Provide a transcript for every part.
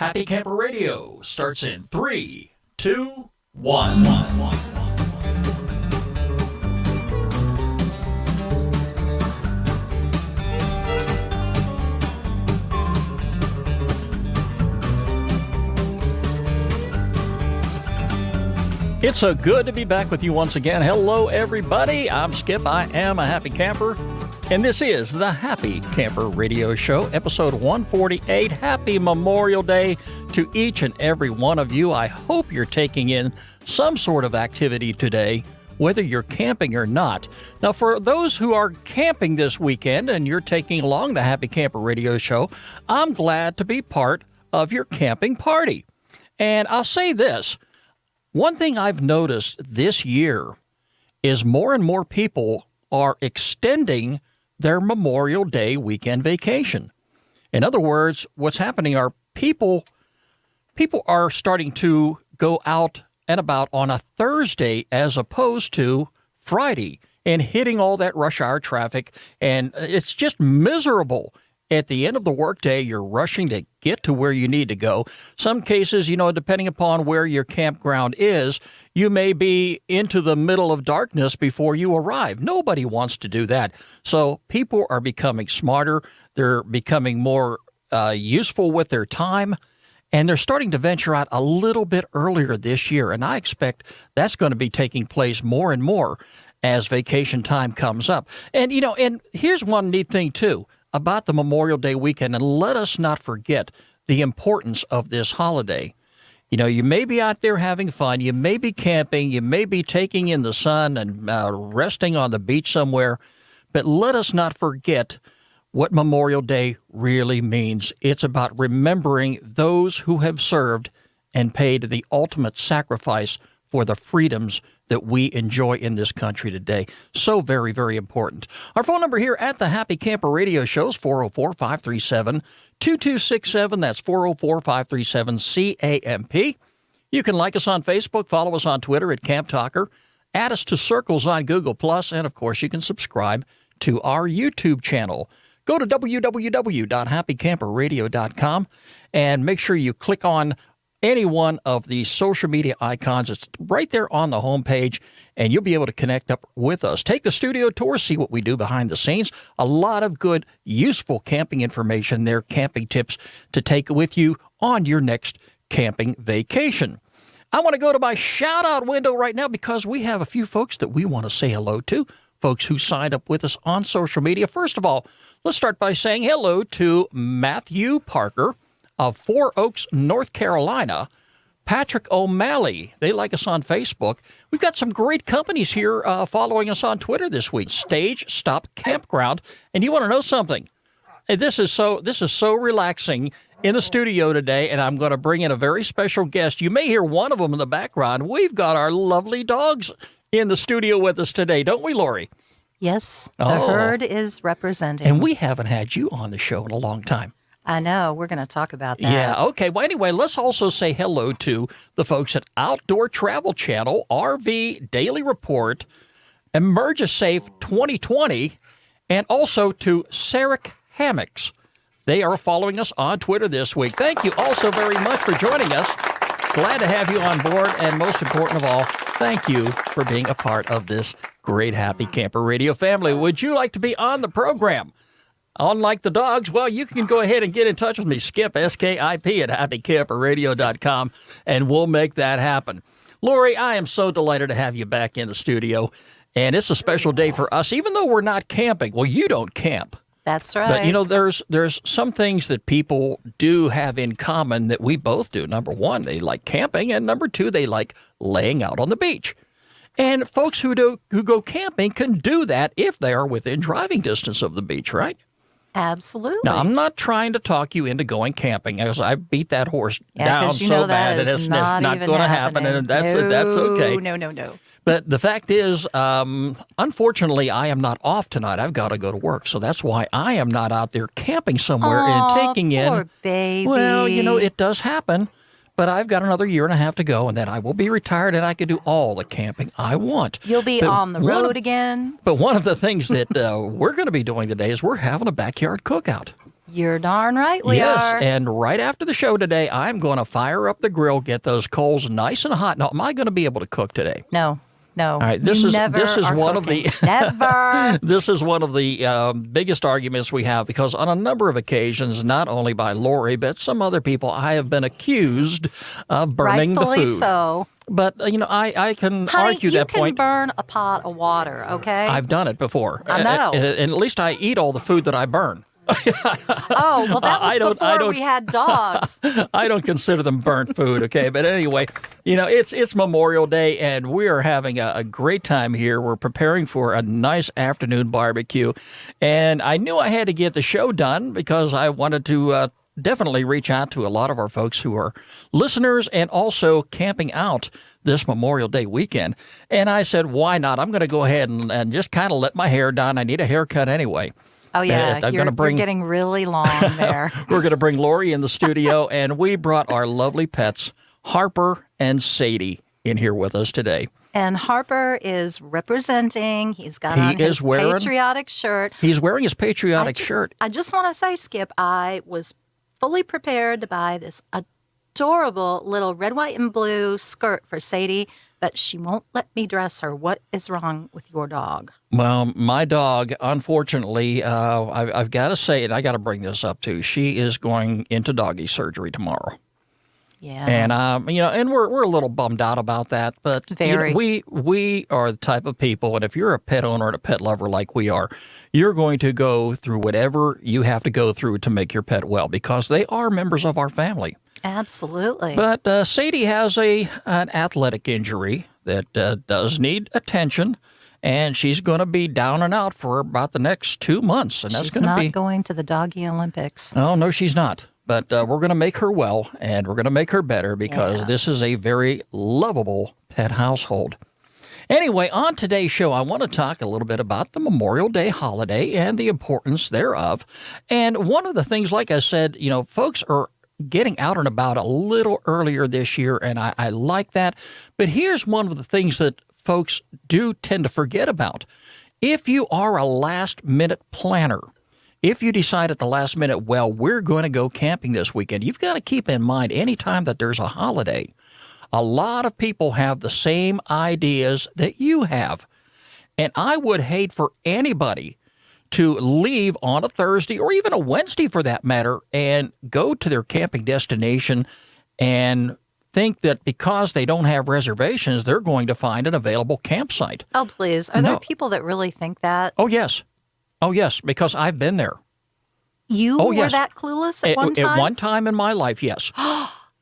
Happy Camper Radio starts in 3, 2, 1. It's so good to be back with you once again. Hello, everybody. I'm Skip. I am a happy camper. And this is the Happy Camper Radio Show, episode 148. Happy Memorial Day to each and every one of you. I hope you're taking in some sort of activity today, whether you're camping or not. Now, for those who are camping this weekend and you're taking along the Happy Camper Radio Show, I'm glad to be part of your camping party. And I'll say this. One thing I've noticed this year is more and more people are extending their Memorial Day weekend vacation. In other words, what's happening are people are starting to go out and about on a Thursday as opposed to Friday and hitting all that rush hour traffic, and it's just miserable. At the end of the workday, you're rushing to get to where you need to go. Some cases, depending upon where your campground is, you may be into the middle of darkness before you arrive. Nobody wants to do that. So people are becoming smarter. They're becoming more useful with their time, and they're starting to venture out a little bit earlier this year. And I expect that's going to be taking place more and more as vacation time comes up. And, and here's one neat thing, too, about the Memorial Day weekend, and let us not forget the importance of this holiday. You may be out there having fun, you may be camping, you may be taking in the sun and resting on the beach somewhere, but let us not forget what Memorial Day really means. It's about remembering those who have served and paid the ultimate sacrifice for the freedoms that we enjoy in this country today. So very, very important. Our phone number here at the Happy Camper Radio Show is 404-537-2267. That's 404-537-CAMP. You can like us on Facebook, follow us on Twitter at Camp Talker, add us to Circles on Google+, and of course you can subscribe to our YouTube channel. Go to www.happycamperradio.com and make sure you click on any one of the social media icons. It's right there on the homepage, and you'll be able to connect up with us. Take the studio tour, see what we do behind the scenes. A lot of good, useful camping information there, camping tips to take with you on your next camping vacation. I want to go to my shout-out window right now because we have a few folks that we want to say hello to, folks who signed up with us on social media. First of all, let's start by saying hello to Matthew Parker of Four Oaks, North Carolina, Patrick O'Malley. They like us on Facebook. We've got some great companies here following us on Twitter this week. Stage Stop Campground. And you want to know something? This is so relaxing in the studio today, and I'm going to bring in a very special guest. You may hear one of them in the background. We've got our lovely dogs in the studio with us today, don't we, Lori? Yes, the herd is representing. And we haven't had you on the show in a long time. I know. We're going to talk about that. Yeah, okay. Well, anyway, let's also say hello to the folks at Outdoor Travel Channel, RV Daily Report, Emergisafe 2020, and also to Sarek Hammocks. They are following us on Twitter this week. Thank you all so very much for joining us. Glad to have you on board, and most important of all, thank you for being a part of this great Happy Camper Radio family. Would you like to be on the program? Unlike the dogs, well, you can go ahead and get in touch with me, Skip, S-K-I-P, at happycamperradio.com, and we'll make that happen. Lori, I am so delighted to have you back in the studio, and it's a special day for us, even though we're not camping. Well, you don't camp. That's right. But, there's some things that people do have in common that we both do. Number one, they like camping, and number two, they like laying out on the beach. And folks who go camping can do that if they are within driving distance of the beach, right? Absolutely. Now, I'm not trying to talk you into going camping, as I beat that horse down so bad that it's not going to happen, and that's okay. No. But the fact is, unfortunately, I am not off tonight. I've got to go to work, so that's why I am not out there camping somewhere and taking poor baby. Well, it does happen, but I've got another year and a half to go, and then I will be retired, and I can do all the camping I want. You'll be on the road again. But one of the things that we're going to be doing today is we're having a backyard cookout. You're darn right we yes, are. And right after the show today, I'm going to fire up the grill, get those coals nice and hot. Now, am I going to be able to cook today? No. All right, this is one of the never. This is one of the biggest arguments we have because on a number of occasions, not only by Lori but some other people, I have been accused of burning the food. Rightfully so. But I can Honey, argue that point. You can burn a pot of water, okay? I've done it before. I know. And at least I eat all the food that I burn. Oh, well, that was before we had dogs. I don't consider them burnt food, okay? But anyway, it's Memorial Day, and we are having a great time here. We're preparing for a nice afternoon barbecue, and I knew I had to get the show done because I wanted to definitely reach out to a lot of our folks who are listeners and also camping out this Memorial Day weekend. And I said, why not? I'm going to go ahead and just kind of let my hair down. I need a haircut anyway. Oh, yeah. You're getting really long there. We're going to bring Lori in the studio, and we brought our lovely pets, Harper and Sadie, in here with us today. And Harper is representing. He's got on his patriotic shirt. He's wearing his patriotic shirt. I just want to say, Skip, I was fully prepared to buy this adorable little red, white, and blue skirt for Sadie, but she won't let me dress her. What is wrong with your dog? Well, my dog, unfortunately, I've got to say it. I got to bring this up too. She is going into doggy surgery tomorrow. Yeah. And and we're a little bummed out about that, but we are the type of people, and if you're a pet owner and a pet lover like we are, you're going to go through whatever you have to go through to make your pet well because they are members of our family. Absolutely. But Sadie has an athletic injury that does need attention, and she's going to be down and out for about the next 2 months. And she's not going to the Doggy Olympics. Oh, no, she's not. But we're going to make her well, and we're going to make her better because this is a very lovable pet household. Anyway, on today's show, I want to talk a little bit about the Memorial Day holiday and the importance thereof. And one of the things, like I said, folks are getting out and about a little earlier this year, and I like that. But here's one of the things that folks do tend to forget about. If you are a last-minute planner, if you decide at the last minute, well, we're going to go camping this weekend, you've got to keep in mind anytime that there's a holiday, a lot of people have the same ideas that you have. And I would hate for anybody to leave on a Thursday or even a Wednesday for that matter and go to their camping destination and think that because they don't have reservations, they're going to find an available campsite. Oh, please. Are there people that really think that? Oh, yes. Oh, yes, because I've been there. You were that clueless at one time? At one time in my life, yes.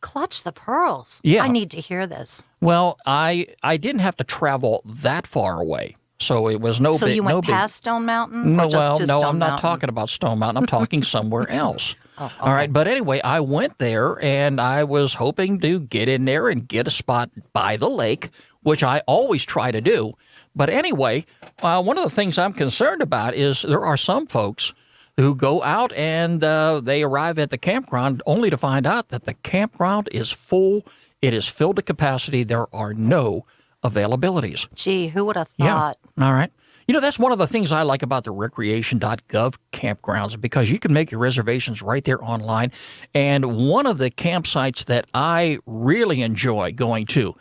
Clutch the pearls. Yeah. I need to hear this. Well, I didn't have to travel that far away. So it was no big. So you went past Stone Mountain? No, I'm not talking about Stone Mountain. I'm talking somewhere else. Oh, okay. All right. But anyway, I went there and I was hoping to get in there and get a spot by the lake, which I always try to do. But anyway, one of the things I'm concerned about is there are some folks who go out and they arrive at the campground only to find out that the campground is full. It is filled to capacity. There are no availabilities. Gee, who would have thought? Yeah. All right. That's one of the things I like about the recreation.gov campgrounds because you can make your reservations right there online. And one of the campsites that I really enjoy going to,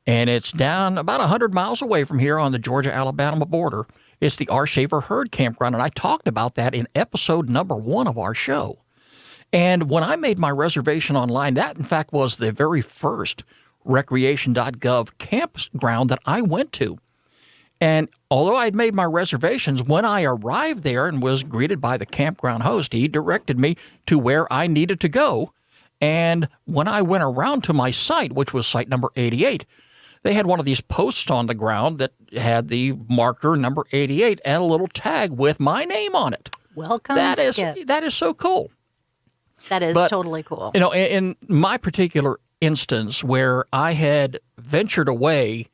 and it's down about 100 miles away from here on the Georgia-Alabama border, it's the R. Shaver Herd Campground. And I talked about that in episode number 1 of our show. And when I made my reservation online, that in fact was the very first recreation.gov campground that I went to. And although I'd made my reservations, when I arrived there and was greeted by the campground host, he directed me to where I needed to go. And when I went around to my site, which was site number 88, they had one of these posts on the ground that had the marker number 88 and a little tag with my name on it. Welcome, Skip. That is so cool. That is totally cool. In my particular instance where I had ventured away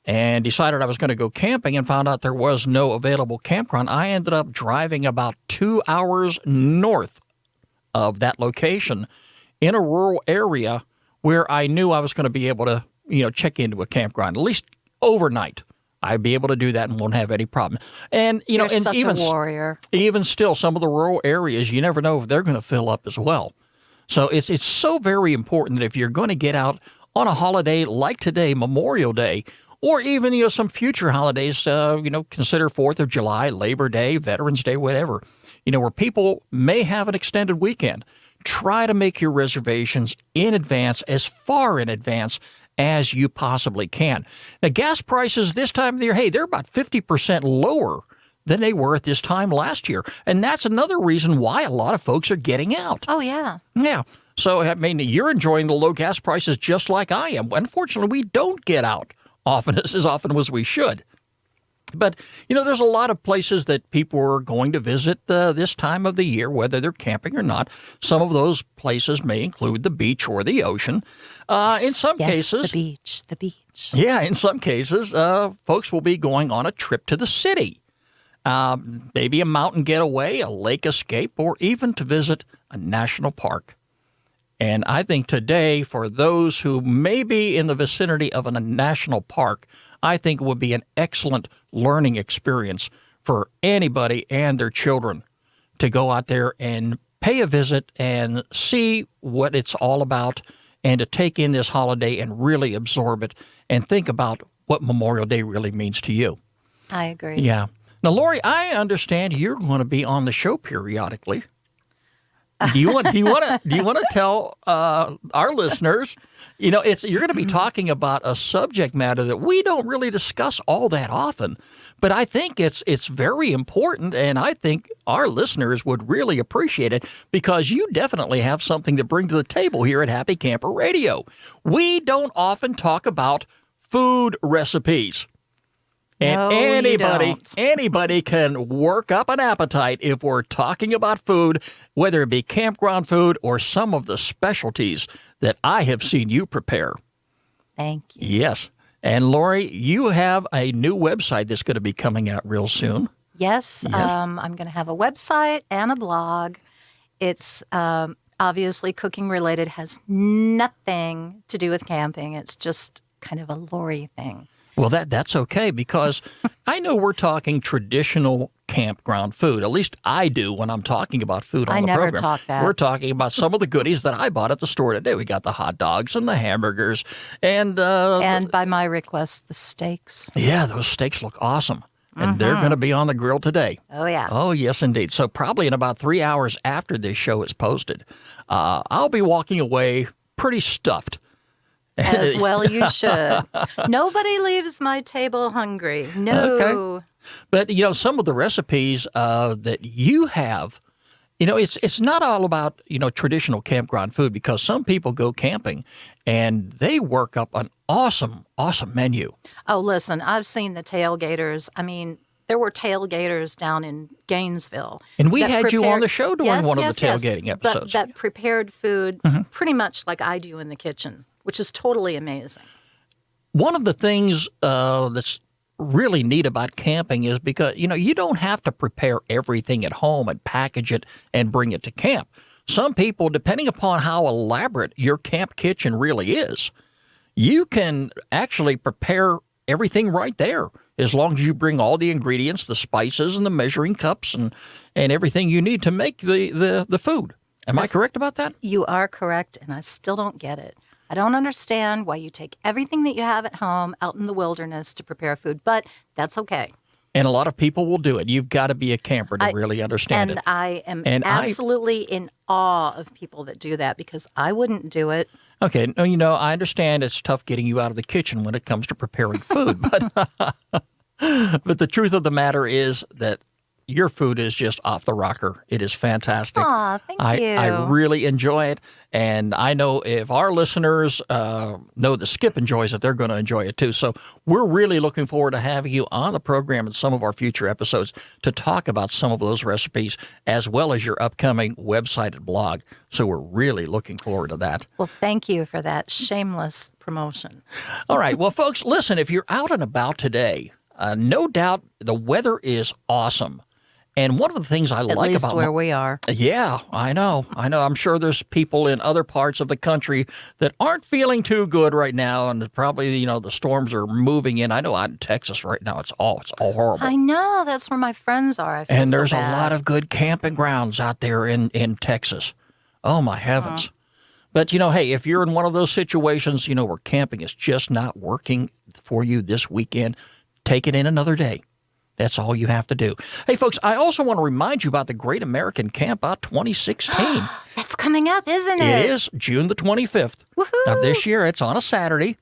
and decided I was going to go camping and found out there was no available campground, I ended up driving about 2 hours north of that location in a rural area where I knew I was going to be able to, check into a campground, at least overnight. I'd be able to do that and won't have any problem. And, you You're know, and such even a warrior. even still, some of the rural areas, you never know if they're going to fill up as well. So it's so very important that if you're going to get out on a holiday like today, Memorial Day, or even, you know, some future holidays, you know, consider 4th of July, Labor Day, Veterans Day, whatever, you know, where people may have an extended weekend. Try to make your reservations in advance, as far in advance as you possibly can. Now, gas prices this time of the year, hey, they're about 50% lower than they were at this time last year. And that's another reason why a lot of folks are getting out. Oh, yeah. Yeah. So, I mean, you're enjoying the low gas prices just like I am. Unfortunately, we don't get out as often as we should. But, you know, there's a lot of places that people are going to visit this time of the year, whether they're camping or not. Some of those places may include the beach or the ocean. In some cases, the beach. Yeah, in some cases, folks will be going on a trip to the city. Maybe a mountain getaway, a lake escape, or even to visit a national park. And I think today, for those who may be in the vicinity of a national park, I think it would be an excellent learning experience for anybody and their children to go out there and pay a visit and see what it's all about, and to take in this holiday and really absorb it and think about what Memorial Day really means to you. I agree. Yeah. Now, Lori, I understand you're going to be on the show periodically. Do you want to tell our listeners? You know, you're going to be talking about a subject matter that we don't really discuss all that often, but I think it's very important, and I think our listeners would really appreciate it, because you definitely have something to bring to the table here at Happy Camper Radio. We don't often talk about food recipes. And No, anybody can work up an appetite if we're talking about food, whether it be campground food or some of the specialties that I have seen you prepare. Thank you. Yes. And Lori, you have a new website that's going to be coming out real soon. Yes. I'm going to have a website and a blog. It's obviously cooking related, has nothing to do with camping. It's just kind of a Lori thing. Well, that's okay, because I know we're talking traditional campground food. At least I do when I'm talking about food on the program. I never talk that. We're talking about some of the goodies that I bought at the store today. We got the hot dogs and the hamburgers. And by my request, the steaks. Yeah, those steaks look awesome. And they're going to be on the grill today. Oh, yeah. Oh, yes, indeed. So probably in about 3 hours after this show is posted, I'll be walking away pretty stuffed. As well you should. Nobody leaves my table hungry. No. Okay. But, you know, some of the recipes that you have, you know, it's not all about, you know, traditional campground food, because some people go camping and they work up an awesome menu. Oh, listen, I've seen the tailgaters. I mean, there were tailgaters down in Gainesville. And we had you on the show doing one of the tailgating episodes. That prepared food pretty much like I do in the kitchen, which is totally amazing. One of the things that's really neat about camping is because, you know, you don't have to prepare everything at home and package it and bring it to camp. Some people, depending upon how elaborate your camp kitchen really is, you can actually prepare everything right there, as long as you bring all the ingredients, the spices and the measuring cups and everything you need to make the food. Am I correct about that? You are correct, and I still don't get it. I don't understand why you take everything that you have at home out in the wilderness to prepare food, but that's okay. And a lot of people will do it. You've got to be a camper to really understand it. And I am absolutely in awe of people that do that, because I wouldn't do it. Okay, you know, I understand it's tough getting you out of the kitchen when it comes to preparing food, but but the truth of the matter is that your food is just off the rocker. It is fantastic. Aw, thank you. I really enjoy it. And I know if our listeners know that Skip enjoys it, they're going to enjoy it too. So we're really looking forward to having you on the program in some of our future episodes to talk about some of those recipes, as well as your upcoming website and blog. So we're really looking forward to that. Well, thank you for that shameless promotion. All right. Well, folks, listen, if you're out and about today, no doubt the weather is awesome. And one of the things I like least about where we are. Yeah, I know. I'm sure there's people in other parts of the country that aren't feeling too good right now, and probably the storms are moving in. I know out in Texas right now, it's all horrible. I know. That's where my friends are. I feel And there's so a bad. lot of good camping grounds out there in Texas. Oh my heavens! But hey, if you're in one of those situations, where camping is just not working for you this weekend, take it in another day. That's all you have to do. Hey, folks, I also want to remind you about the Great American Campout 2016. That's coming up, isn't it? It is June the 25th of this year. It's on a Saturday.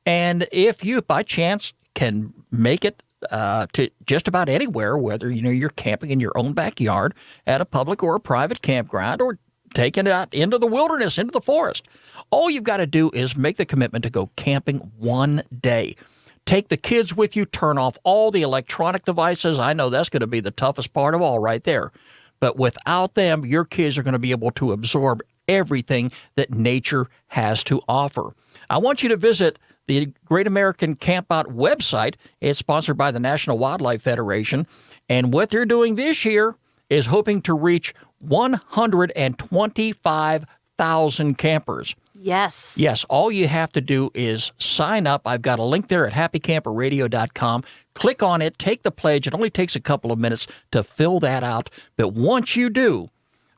And if you, by chance, can make it to just about anywhere, whether you're camping in your own backyard, at a public or a private campground, or taking it out into the wilderness, into the forest, all you've got to do is make the commitment to go camping one day. Take the kids with you, turn off all the electronic devices. I know that's going to be the toughest part of all right there. But without them, your kids are going to be able to absorb everything that nature has to offer. I want you to visit the Great American Campout website. It's sponsored by the National Wildlife Federation. And what they're doing this year is hoping to reach 125,000 campers. Yes. Yes, all you have to do is sign up. I've got a link there at happycamperradio.com. Click on it, take the pledge. It only takes a couple of minutes to fill that out. But once you do,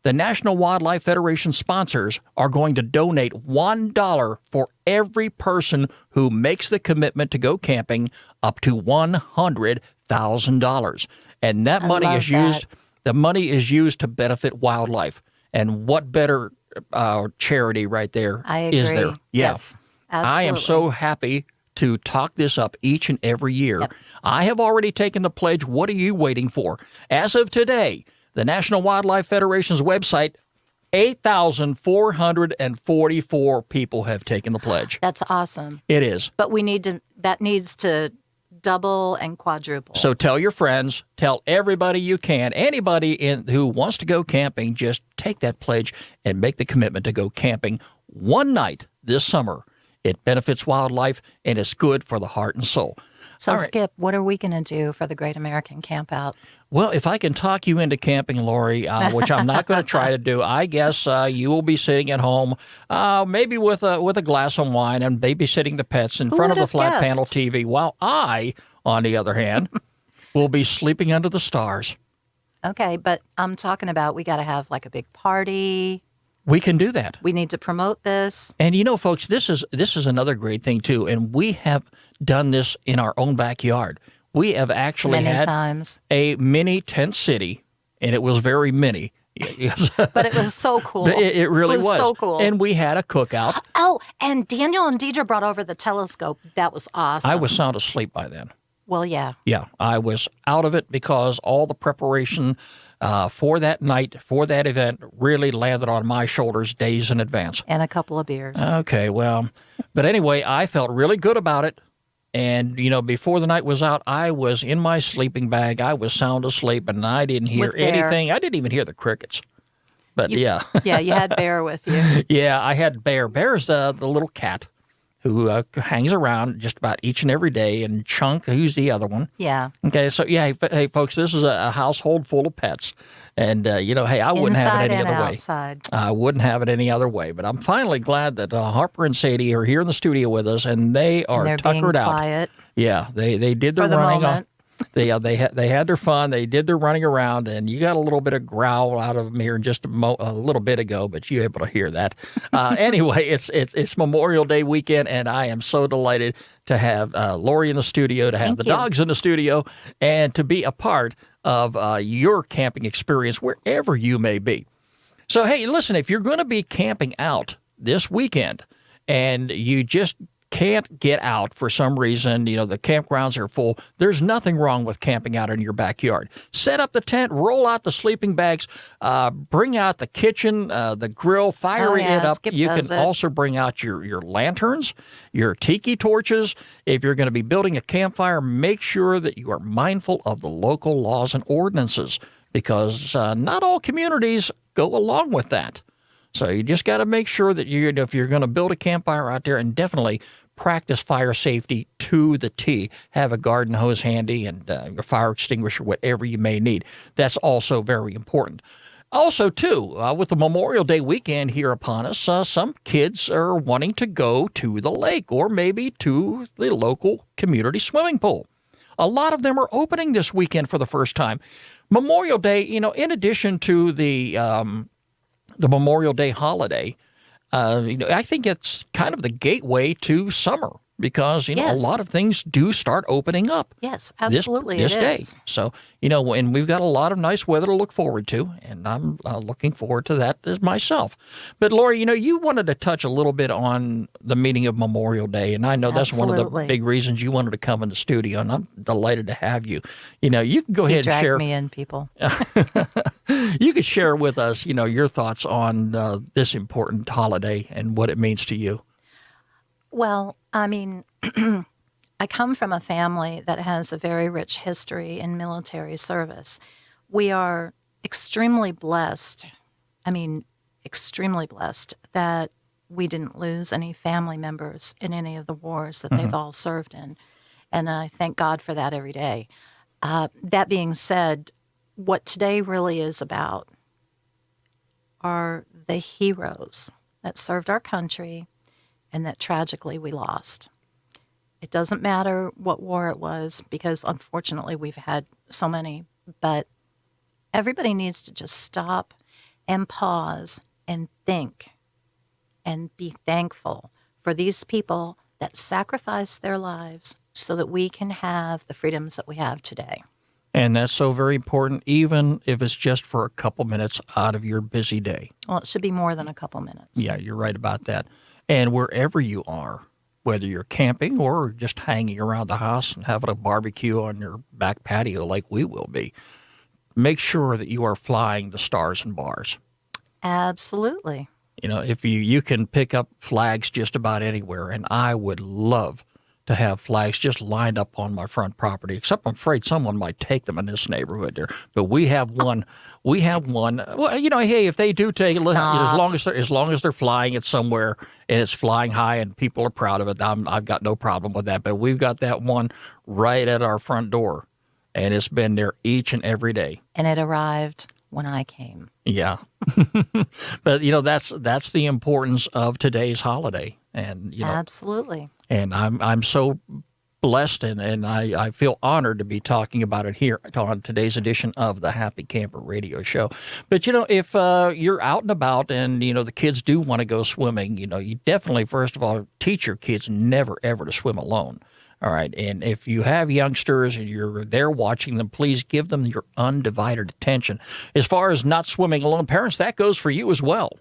the National Wildlife Federation sponsors are going to donate $1 for every person who makes the commitment to go camping, up to $100,000. And that money is used. The money is used to benefit wildlife. And what better charity right there is there? Yeah. Yes, absolutely. I am so happy to talk this up each and every year. Yep. I have already taken the pledge. What are you waiting for? As of today, the National Wildlife Federation's website, 8,444 people have taken the pledge. That's awesome. It is. But that needs to double and quadruple. So tell your friends, tell everybody you can, anybody who wants to go camping, just take that pledge and make the commitment to go camping one night this summer. It benefits wildlife, and it's good for the heart and soul. So, Skip, what are we going to do for the Great American Campout? Well, if I can talk you into camping, Lori, which I'm not going to try to do, I guess you will be sitting at home, maybe with a glass of wine and babysitting the pets in front of the flat panel TV, while I, on the other hand, will be sleeping under the stars. Okay, but I'm talking about we got to have like a big party. We can do that. We need to promote this. And folks, this is another great thing too, and we have done this in our own backyard. We have actually had a mini tent city, and it was very mini. Yes. But it was so cool. It really was so cool. And we had a cookout. Oh, and Daniel and Deidre brought over the telescope. That was awesome. I was sound asleep by then. Well, yeah. Yeah, I was out of it because all the preparation for that night, for that event, really landed on my shoulders days in advance. And a couple of beers. Okay, well, but anyway, I felt really good about it. And, before the night was out, I was in my sleeping bag. I was sound asleep, and I didn't hear anything. I didn't even hear the crickets. But, yeah. Yeah, you had Bear with you. Yeah, I had Bear. Bear's the little cat who hangs around just about each and every day, and Chunk, who's the other one. Yeah. Okay, so, yeah, hey, folks, this is a household full of pets. And, hey, I wouldn't have it any other way. I wouldn't have it any other way. But I'm finally glad that Harper and Sadie are here in the studio with us, and they are tuckered out. Quiet. Yeah, they did their running. They had their fun. They did their running around, and you got a little bit of growl out of them here just a little bit ago, but you able to hear that. Anyway, it's Memorial Day weekend, and I am so delighted to have Lori in the studio, to have dogs in the studio, and to be a part of your camping experience wherever you may be. So, hey, listen, if you're going to be camping out this weekend and you just can't get out for some reason, the campgrounds are full, there's nothing wrong with camping out in your backyard. Set up the tent, roll out the sleeping bags, bring out the kitchen, the grill, fire it up. You can also bring out your lanterns, your tiki torches. If you're going to be building a campfire, make sure that you are mindful of the local laws and ordinances, because not all communities go along with that. So you just got to make sure that if you're going to build a campfire out there, and definitely practice fire safety to the T. Have a garden hose handy and your fire extinguisher, whatever you may need. That's also very important. Also, too, with the Memorial Day weekend here upon us, some kids are wanting to go to the lake or maybe to the local community swimming pool. A lot of them are opening this weekend for the first time. Memorial Day, in addition to the Memorial Day holiday, I think it's kind of the gateway to summer because, a lot of things do start opening up. Yes, absolutely. This day. So, and we've got a lot of nice weather to look forward to, and I'm looking forward to that as myself. But, Lori, you wanted to touch a little bit on the meaning of Memorial Day, and I know that's one of the big reasons you wanted to come in the studio, and I'm delighted to have you. You can go ahead and share. Drag me in, people. You could share with us, your thoughts on this important holiday and what it means to you. Well, I mean, I come from a family that has a very rich history in military service. We are extremely blessed, that we didn't lose any family members in any of the wars that they've all served in. And I thank God for that every day. That being said, what today really is about are the heroes that served our country and that tragically we lost. It doesn't matter what war it was, because unfortunately we've had so many, but everybody needs to just stop and pause and think and be thankful for these people that sacrificed their lives so that we can have the freedoms that we have today. And that's so very important, even if it's just for a couple minutes out of your busy day. Well, it should be more than a couple minutes. Yeah, you're right about that. And wherever you are, whether you're camping or just hanging around the house and having a barbecue on your back patio like we will be, make sure that you are flying the stars and bars. Absolutely. If you can pick up flags just about anywhere, and I would love to have flags just lined up on my front property, except I'm afraid someone might take them in this neighborhood there. But we have one. Well, hey, if they do take it, as long as they're flying it somewhere and it's flying high and people are proud of it, I've got no problem with that. But we've got that one right at our front door, and it's been there each and every day. And it arrived when I came. Yeah. But, that's the importance of today's holiday. And, Absolutely. And I'm so blessed and I feel honored to be talking about it here on today's edition of the Happy Camper Radio Show. But, if you're out and about and, the kids do want to go swimming, you definitely, first of all, teach your kids never, ever to swim alone. All right. And if you have youngsters and you're there watching them, please give them your undivided attention. As far as not swimming alone, parents, that goes for you as well.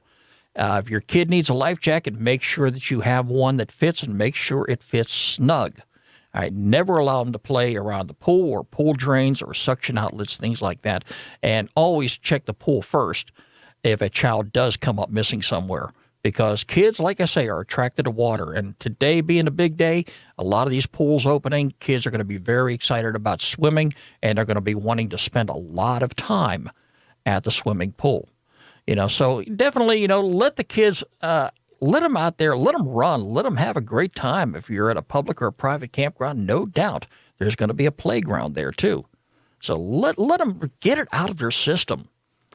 If your kid needs a life jacket, make sure that you have one that fits and make sure it fits snug. All right, never allow them to play around the pool or pool drains or suction outlets, things like that. And always check the pool first if a child does come up missing somewhere. Because kids, like I say, are attracted to water. And today being a big day, a lot of these pools opening, kids are going to be very excited about swimming, and they're going to be wanting to spend a lot of time at the swimming pool. So definitely, let the kids, let them out there, let them run, let them have a great time. If you're at a public or a private campground, no doubt there's going to be a playground there too. So let them get it out of their system.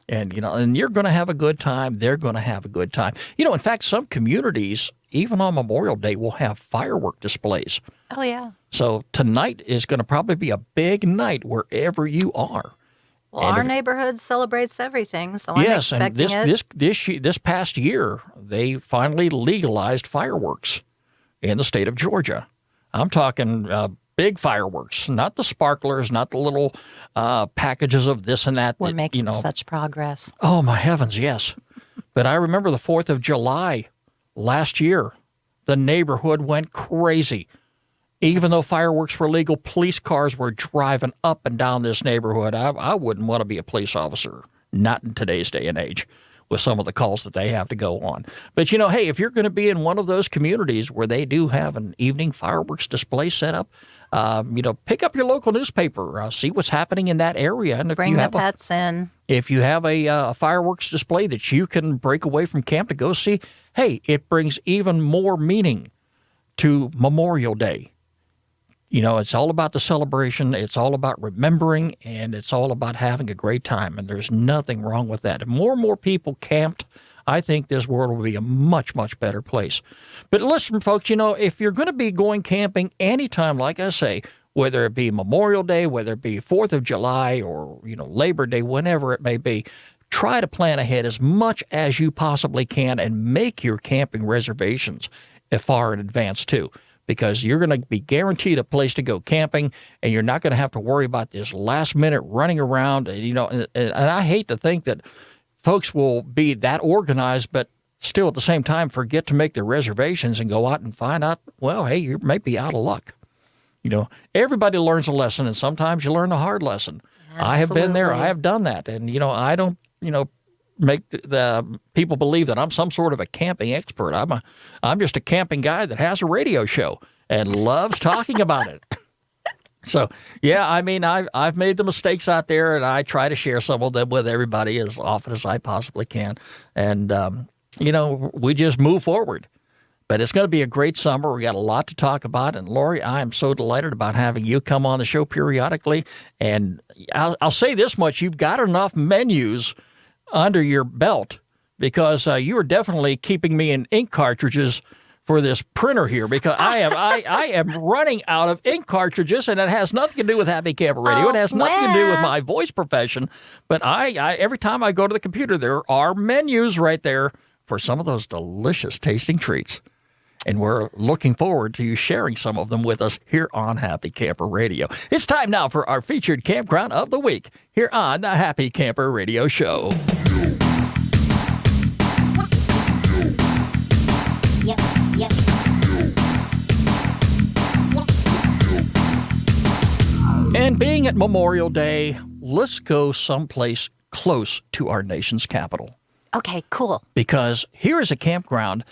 And, and you're going to have a good time. They're going to have a good time. In fact, some communities, even on Memorial Day, will have firework displays. Oh, yeah. So tonight is going to probably be a big night wherever you are. Well, our neighborhood celebrates everything, so I'm expecting it. This past year, they finally legalized fireworks in the state of Georgia. I'm talking big fireworks, not the sparklers, not the little packages of this and that. We're making such progress. Oh, my heavens, yes. But I remember the 4th of July last year, the neighborhood went crazy. Even though fireworks were legal, police cars were driving up and down this neighborhood. I wouldn't want to be a police officer, not in today's day and age, with some of the calls that they have to go on. But, hey, if you're going to be in one of those communities where they do have an evening fireworks display set up, pick up your local newspaper, see what's happening in that area. And if bring the pets in. If you have a fireworks display that you can break away from camp to go see, hey, it brings even more meaning to Memorial Day. You know, it's all about the celebration. It's all about remembering, and it's all about having a great time. And there's nothing wrong with that. If more and more people camped, I think this world will be a much, much better place. But listen, folks, you know, if you're going to be going camping anytime, like I say, whether it be Memorial Day, whether it be 4th of July or, you know, Labor Day, whenever it may be, try to plan ahead as much as you possibly can and make your camping reservations far in advance, too, because you're going to be guaranteed a place to go camping, and you're not going to have to worry about this last-minute running around. You know, and I hate to think that folks will be that organized, but still at the same time forget to make their reservations and go out and find out, well, hey, you might be out of luck. You know, everybody learns a lesson, and sometimes you learn a hard lesson. Absolutely. I have been there. I have done that. And, you know, I don't, you know, make the people believe that I'm some sort of a camping expert. I'm just a camping guy that has a radio show and loves talking about it. So, yeah, I mean, I've made the mistakes out there, and I try to share some of them with everybody as often as I possibly can. And, you know, we just move forward. But it's going to be a great summer. We got a lot to talk about. And, Lori, I am so delighted about having you come on the show periodically. And I'll say this much. You've got enough menus under your belt, because you are definitely keeping me in ink cartridges for this printer here, because I am running out of ink cartridges, and it has nothing to do with Happy Camper Radio. It has nothing to do with my voice profession. But I every time I go to the computer, there are menus right there for some of those delicious tasting treats. And we're looking forward to you sharing some of them with us here on Happy Camper Radio. It's time now for our featured campground of the week here on the Happy Camper Radio Show. Yep. And being at Memorial Day, let's go someplace close to our nation's capital. Okay, cool. Because here is a campground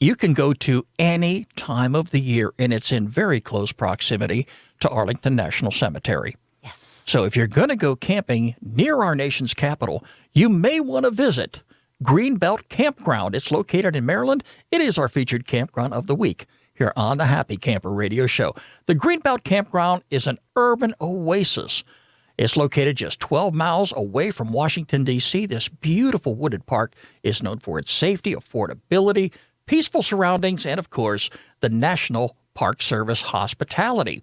you can go to any time of the year, and it's in very close proximity to Arlington National Cemetery. Yes. So if you're going to go camping near our nation's capital, you may want to visit Greenbelt Campground. It's located in Maryland. It is our featured campground of the week here on the Happy Camper Radio Show. The Greenbelt Campground is an urban oasis. It's located just 12 miles away from Washington, D.C. This beautiful wooded park is known for its safety, affordability, peaceful surroundings, and, of course, the National Park Service hospitality.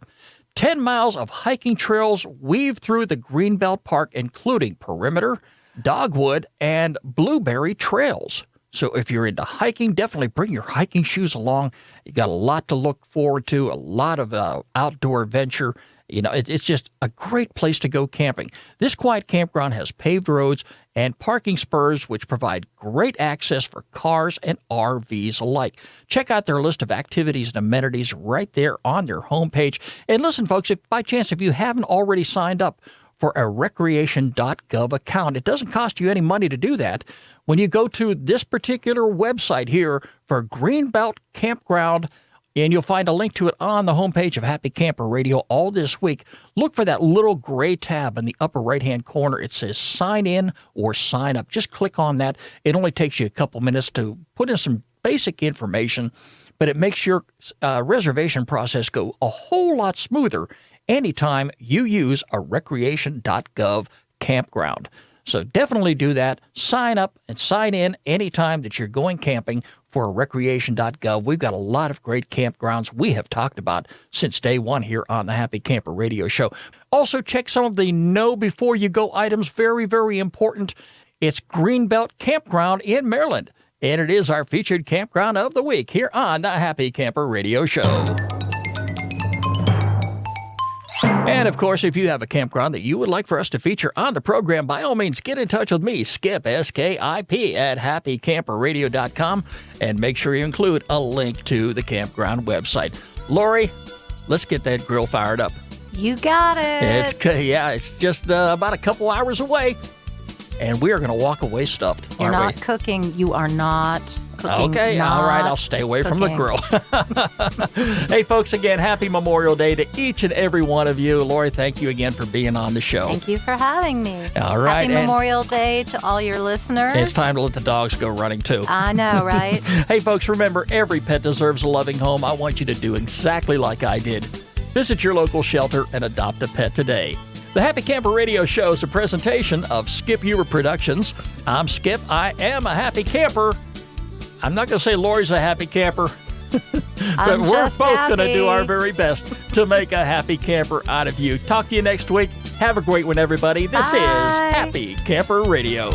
10 miles of hiking trails weave through the Greenbelt Park, including perimeter, dogwood, and blueberry trails. So if you're into hiking, definitely bring your hiking shoes along. You got a lot to look forward to, a lot of outdoor adventure. You know, it's just a great place to go camping. This quiet campground has paved roads and parking spurs, which provide great access for cars and RVs alike. Check out their list of activities and amenities right there on their homepage. And listen, folks, if by chance, if you haven't already signed up for a recreation.gov account, it doesn't cost you any money to do that. When you go to this particular website here for Greenbelt Campground, and you'll find a link to it on the homepage of Happy Camper Radio all this week. Look for that little gray tab in the upper right-hand corner. It says sign in or sign up. Just click on that. It only takes you a couple minutes to put in some basic information, but it makes your reservation process go a whole lot smoother anytime you use a recreation.gov campground. So definitely do that. Sign up and sign in anytime that you're going camping for recreation.gov. We've got a lot of great campgrounds we have talked about since day one here on the Happy Camper Radio Show. Also, check some of the know before you go items. Very, very important. It's Greenbelt Campground in Maryland, and it is our featured campground of the week here on the Happy Camper Radio Show. And, of course, if you have a campground that you would like for us to feature on the program, by all means, get in touch with me, Skip, S-K-I-P, at happycamperradio.com, and make sure you include a link to the campground website. Lori, let's get that grill fired up. You got it. It's just about a couple hours away, and we are going to walk away stuffed. You're not cooking. You are not cooking. Okay, all right, not I'll stay away from the cooking. grill. Hey, folks, again, happy Memorial Day to each and every one of you. Lori, thank you again for being on the show. Thank you for having me. All right. Happy and Memorial Day to all your listeners. it's time to let the dogs go running, too. I know, right? Hey, folks, remember, every pet deserves a loving home. I want you to do exactly like I did. Visit your local shelter and adopt a pet today. The Happy Camper Radio Show is a presentation of Skip Hubert Productions. I'm Skip. I am a happy camper. I'm not going to say Lori's a happy camper, but we're just both going to happy. do our very best to make a happy camper out of you. Talk to you next week. Have a great one, everybody. This is Bye. Happy Camper Radio.